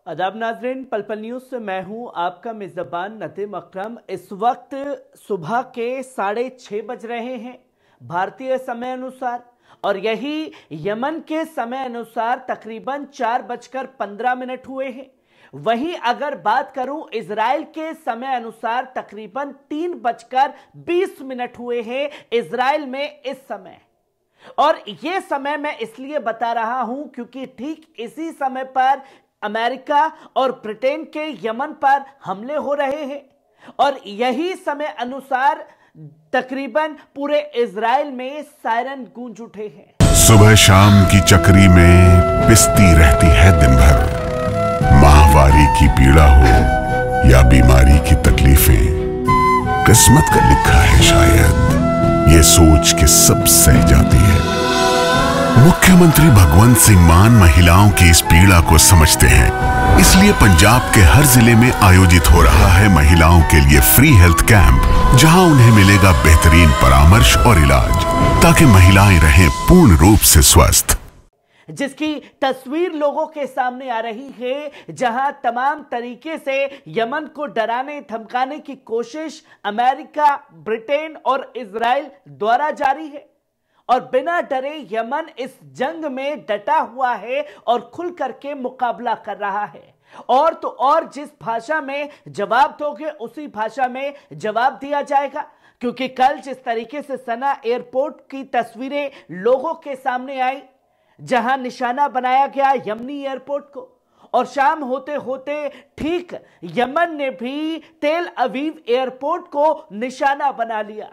आदाब नाजरीन, पल पल न्यूज से मैं हूं आपका मेजबान नदीम अकरम। इस वक्त सुबह के 6:30 बज रहे हैं भारतीय समय अनुसार, और यही यमन के समय अनुसार तकरीबन 4:15 हुए हैं। वहीं अगर बात करूं इजराइल के समय अनुसार तकरीबन 3:20 हुए हैं इजराइल में इस समय। और यह समय मैं इसलिए बता रहा हूं क्योंकि ठीक इसी समय पर अमेरिका और ब्रिटेन के यमन पर हमले हो रहे हैं, और यही समय अनुसार तकरीबन पूरे इजराइल में सायरन गूंज उठे हैं। सुबह शाम की चक्री में पिसती रहती है दिन भर, माहवारी की पीड़ा हो या बीमारी की तकलीफें, किस्मत का लिखा है शायद, ये सोच के सब सह जाती है। मुख्यमंत्री भगवंत सिंह मान महिलाओं की इस पीड़ा को समझते हैं, इसलिए पंजाब के हर जिले में आयोजित हो रहा है महिलाओं के लिए फ्री हेल्थ कैंप, जहां उन्हें मिलेगा बेहतरीन परामर्श और इलाज, ताकि महिलाएं रहें पूर्ण रूप से स्वस्थ। जिसकी तस्वीर लोगों के सामने आ रही है, जहां तमाम तरीके से यमन को डराने धमकाने की कोशिश अमेरिका, ब्रिटेन और इजराइल द्वारा जारी है, और बिना डरे यमन इस जंग में डटा हुआ है और खुल करके मुकाबला कर रहा है। और तो और जिस भाषा में जवाब दोगे उसी भाषा में जवाब दिया जाएगा, क्योंकि कल जिस तरीके से सना एयरपोर्ट की तस्वीरें लोगों के सामने आई, जहां निशाना बनाया गया यमनी एयरपोर्ट को, और शाम होते होते ठीक यमन ने भी तेल अवीव एयरपोर्ट को निशाना बना लिया,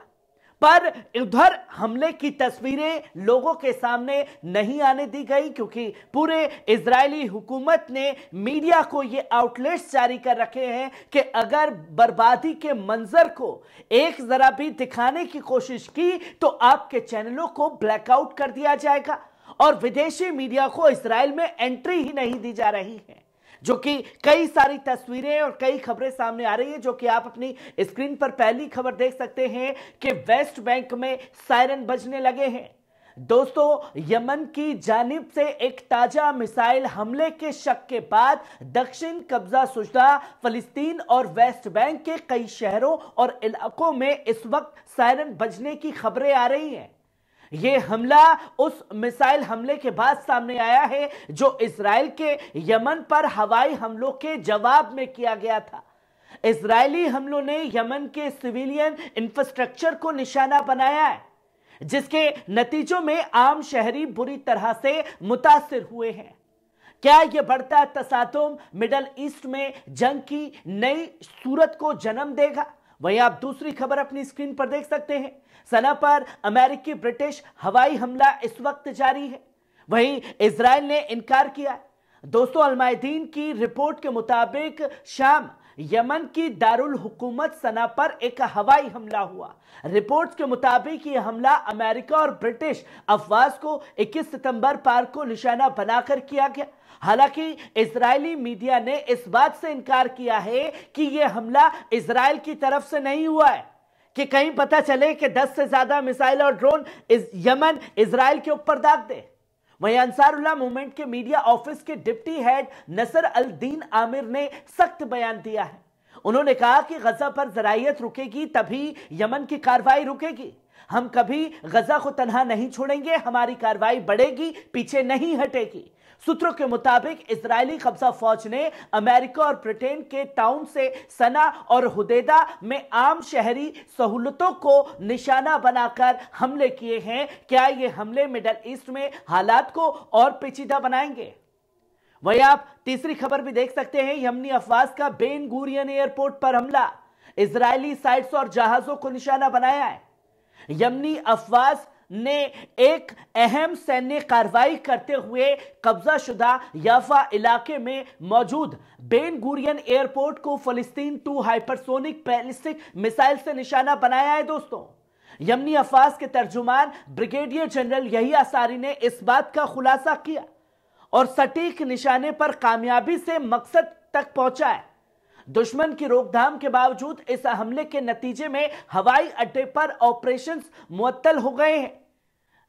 पर उधर हमले की तस्वीरें लोगों के सामने नहीं आने दी गई, क्योंकि पूरे इजरायली हुकूमत ने मीडिया को ये आउटलेट्स जारी कर रखे हैं कि अगर बर्बादी के मंजर को एक जरा भी दिखाने की कोशिश की तो आपके चैनलों को ब्लैकआउट कर दिया जाएगा, और विदेशी मीडिया को इजराइल में एंट्री ही नहीं दी जा रही है। जो कि कई सारी तस्वीरें और कई खबरें सामने आ रही है, जो कि आप अपनी स्क्रीन पर पहली खबर देख सकते हैं कि वेस्ट बैंक में सायरन बजने लगे हैं। दोस्तों, यमन की जानिब से एक ताजा मिसाइल हमले के शक के बाद दक्षिण कब्जा शुदा फलस्तीन और वेस्ट बैंक के कई शहरों और इलाकों में इस वक्त सायरन बजने की खबरें आ रही हैं। यह हमला उस मिसाइल हमले के बाद सामने आया है जो इजराइल के यमन पर हवाई हमलों के जवाब में किया गया था। इजरायली हमलों ने यमन के सिविलियन इंफ्रास्ट्रक्चर को निशाना बनाया है, जिसके नतीजों में आम शहरी बुरी तरह से मुतासिर हुए हैं। क्या यह बढ़ता तसादुम मिडल ईस्ट में जंग की नई सूरत को जन्म देगा? वहीं आप दूसरी खबर अपनी स्क्रीन पर देख सकते हैं, सना पर अमेरिकी ब्रिटिश हवाई हमला इस वक्त जारी है। वहीं इजराइल ने इनकार किया। दोस्तों, अलमायदीन की रिपोर्ट के मुताबिक शाम यमन की दारुल हुकूमत सना पर एक हवाई हमला हुआ। रिपोर्ट्स के मुताबिक यह हमला अमेरिका और ब्रिटिश अफवाज को 21 सितंबर पार को निशाना बनाकर किया गया। हालांकि इजरायली मीडिया ने इस बात से इनकार किया है कि यह हमला इजराइल की तरफ से नहीं हुआ है, कि कहीं पता चले कि 10 से ज्यादा मिसाइल और ड्रोन यमन इजराइल के ऊपर दाग दे। वहीं अंसारुल्लाह मूवमेंट के मीडिया ऑफिस के डिप्टी हेड नसर अल दीन आमिर ने सख्त बयान दिया है। उन्होंने कहा कि गजा पर जरायत रुकेगी तभी यमन की कार्रवाई रुकेगी। हम कभी गजा को तन्हा नहीं छोड़ेंगे, हमारी कार्रवाई बढ़ेगी, पीछे नहीं हटेगी। सूत्रों के मुताबिक इजरायली कब्जा फौज ने अमेरिका और ब्रिटेन के टाउन से सना और हुदैदा में आम शहरी सहूलतों को निशाना बनाकर हमले किए हैं। क्या ये हमले मिडल ईस्ट में हालात को और पेचीदा बनाएंगे? वहीं आप तीसरी खबर भी देख सकते हैं, यमनी अफवाज का बेन गुरियन एयरपोर्ट पर हमला, इजरायली साइट्स और जहाजों को निशाना बनाया है। यमनी अफवाज ने एक अहम सैन्य कार्रवाई करते हुए कब्जा शुदा याफा इलाके में मौजूद बेन गुरियन एयरपोर्ट को फलस्तीन 2 हाइपरसोनिक बैलिस्टिक मिसाइल से निशाना बनाया है। दोस्तों, यमनी अफवाज के तर्जुमान ब्रिगेडियर जनरल यही आसारी ने इस बात का खुलासा किया और सटीक निशाने पर कामयाबी से मकसद तक पहुंचा है। दुश्मन की रोकथाम के बावजूद इस हमले के नतीजे में हवाई अड्डे पर ऑपरेशंस मुअत्तल हो गए हैं।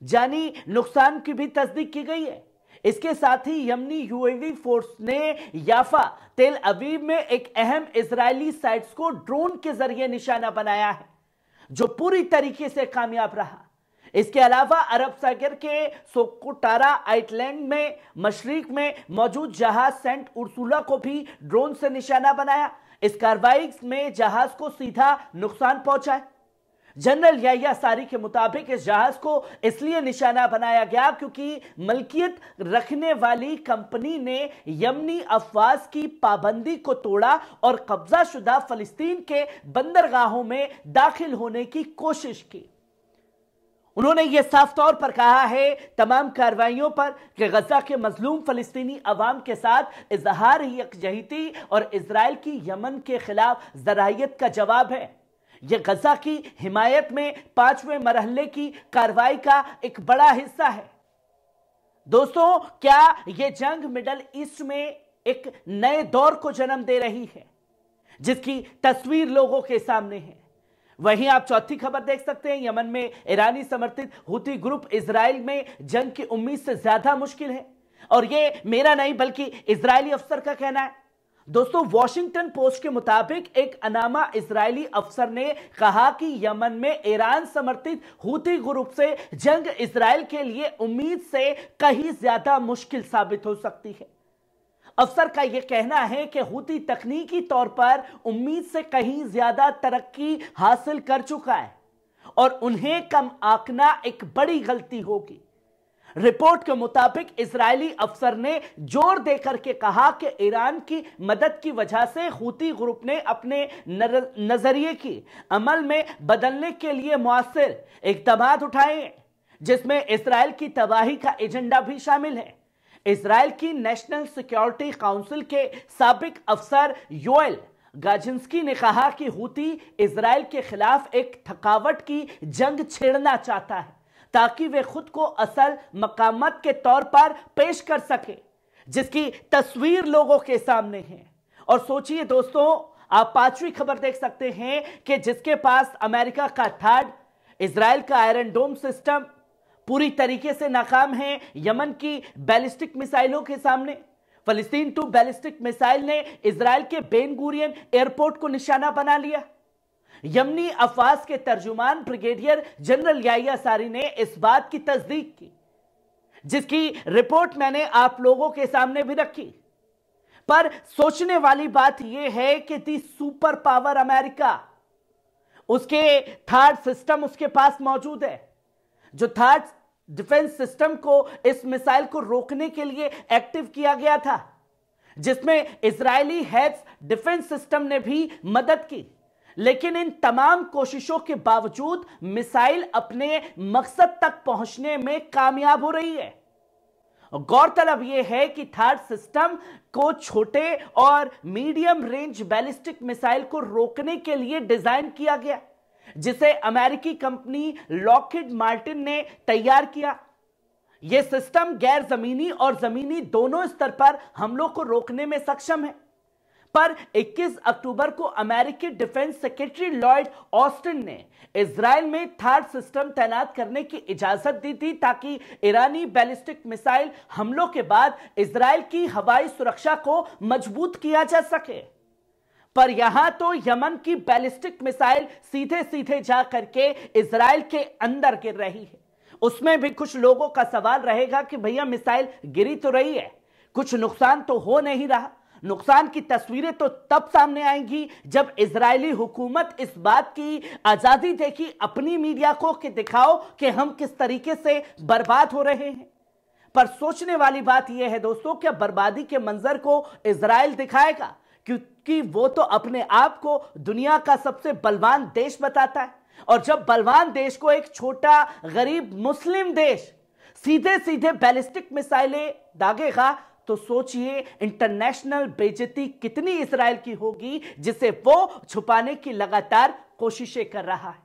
जानी नुकसान की भी तस्दीक की गई है। इसके साथ ही यमनी यूएवी फोर्स ने याफा तेल अवीव में एक अहम इजरायली साइट्स को ड्रोन के जरिए निशाना बनाया है, जो पूरी तरीके से कामयाब रहा। इसके अलावा अरब सागर के सोकोटारा आइलैंड में मशरिक में मौजूद जहाज सेंट उर्सुला को भी ड्रोन से निशाना बनाया। इस कार्रवाई में जहाज को सीधा नुकसान पहुंचा है। जनरल याह्या सारी के मुताबिक इस जहाज को इसलिए निशाना बनाया गया क्योंकि मलकियत रखने वाली कंपनी ने यमनी अफवाज की पाबंदी को तोड़ा और कब्जाशुदा फलस्तीन के बंदरगाहों में दाखिल होने की कोशिश की। उन्होंने यह साफ तौर पर कहा है तमाम कार्रवाइयों पर कि गजा के मजलूम फलस्तीनी अवाम के साथ इजहार यकजहती और इजराइल की यमन के खिलाफ जरायत का जवाब है। यह गजा की हिमायत में 5वें मरहले की कार्रवाई का एक बड़ा हिस्सा है। दोस्तों, क्या यह जंग मिडल ईस्ट में एक नए दौर को जन्म दे रही है, जिसकी तस्वीर लोगों के सामने है। वहीं आप चौथी खबर देख सकते हैं, यमन में ईरानी समर्थित हुती ग्रुप इजराइल में जंग की उम्मीद से ज्यादा मुश्किल है, और यह मेरा नहीं बल्कि इजरायली अफसर का कहना है। दोस्तों, वॉशिंगटन पोस्ट के मुताबिक एक अनामा इजरायली अफसर ने कहा कि यमन में ईरान समर्थित हुती ग्रुप से जंग इजराइल के लिए उम्मीद से कहीं ज्यादा मुश्किल साबित हो सकती है। अफसर का यह कहना है कि हुती तकनीकी तौर पर उम्मीद से कहीं ज्यादा तरक्की हासिल कर चुका है और उन्हें कम आंकना एक बड़ी गलती होगी। रिपोर्ट के मुताबिक इजरायली अफसर ने जोर देकर के कहा कि ईरान की मदद की वजह से हुती ग्रुप ने अपने नजरिए की अमल में बदलने के लिए मुअस्सिर इक़दामात उठाए हैं, जिसमें इजराइल की तबाही का एजेंडा भी शामिल है। इजराइल की नेशनल सिक्योरिटी काउंसिल के साबिक अफसर योएल गाजिंस्की ने कहा कि हुती इजराइल के खिलाफ एक थकावट की जंग छेड़ना चाहता है ताकि वे खुद को असल मकामत के तौर पर पेश कर सके, जिसकी तस्वीर लोगों के सामने है। और सोचिए दोस्तों, आप 5वीं खबर देख सकते हैं कि जिसके पास अमेरिका का थाड, इजराइल का आयरन डोम सिस्टम पूरी तरीके से नाकाम है यमन की बैलिस्टिक मिसाइलों के सामने। फलस्तीन 2 बैलिस्टिक मिसाइल ने इजराइल के बेन गुरियन एयरपोर्ट को निशाना बना लिया। यमनी अफवाज के तर्जुमान ब्रिगेडियर जनरल याह्या सारी ने इस बात की तस्दीक की, जिसकी रिपोर्ट मैंने आप लोगों के सामने भी रखी। पर सोचने वाली बात यह है कि दी सुपर पावर अमेरिका, उसके थार्ड सिस्टम उसके पास मौजूद है, जो थर्ड डिफेंस सिस्टम को इस मिसाइल को रोकने के लिए एक्टिव किया गया था, जिसमें इजरायली हेड्स डिफेंस सिस्टम ने भी मदद की। लेकिन इन तमाम कोशिशों के बावजूद मिसाइल अपने मकसद तक पहुंचने में कामयाब हो रही है। गौरतलब यह है कि थर्ड सिस्टम को छोटे और मीडियम रेंज बैलिस्टिक मिसाइल को रोकने के लिए डिजाइन किया गया, जिसे अमेरिकी कंपनी लॉकहीड मार्टिन ने तैयार किया। यह सिस्टम गैर जमीनी और जमीनी दोनों स्तर पर हमलों को रोकने में सक्षम है। पर 21 अक्टूबर को अमेरिकी डिफेंस सेक्रेटरी लॉयड ऑस्टिन ने इजराइल में थर्ड सिस्टम तैनात करने की इजाजत दी थी ताकि ईरानी बैलिस्टिक मिसाइल हमलों के बाद इजराइल की हवाई सुरक्षा को मजबूत किया जा सके। पर यहां तो यमन की बैलिस्टिक मिसाइल सीधे सीधे जा करके इजराइल के अंदर गिर रही है। उसमें भी कुछ लोगों का सवाल रहेगा कि भैया मिसाइल गिरी तो रही है, कुछ नुकसान तो हो नहीं रहा। नुकसान की तस्वीरें तो तब सामने आएंगी जब इजरायली हुकूमत इस बात की आजादी देगी अपनी मीडिया को कि दिखाओ कि हम किस तरीके से बर्बाद हो रहे हैं। पर सोचने वाली बात यह है दोस्तों, क्या बर्बादी के मंजर को इजराइल दिखाएगा? क्योंकि वो तो अपने आप को दुनिया का सबसे बलवान देश बताता है, और जब बलवान देश को एक छोटा गरीब मुस्लिम देश सीधे सीधे बैलिस्टिक मिसाइलें दागेगा, तो सोचिए इंटरनेशनल बेइज्जती कितनी इजराइल की होगी, जिसे वो छुपाने की लगातार कोशिशें कर रहा है।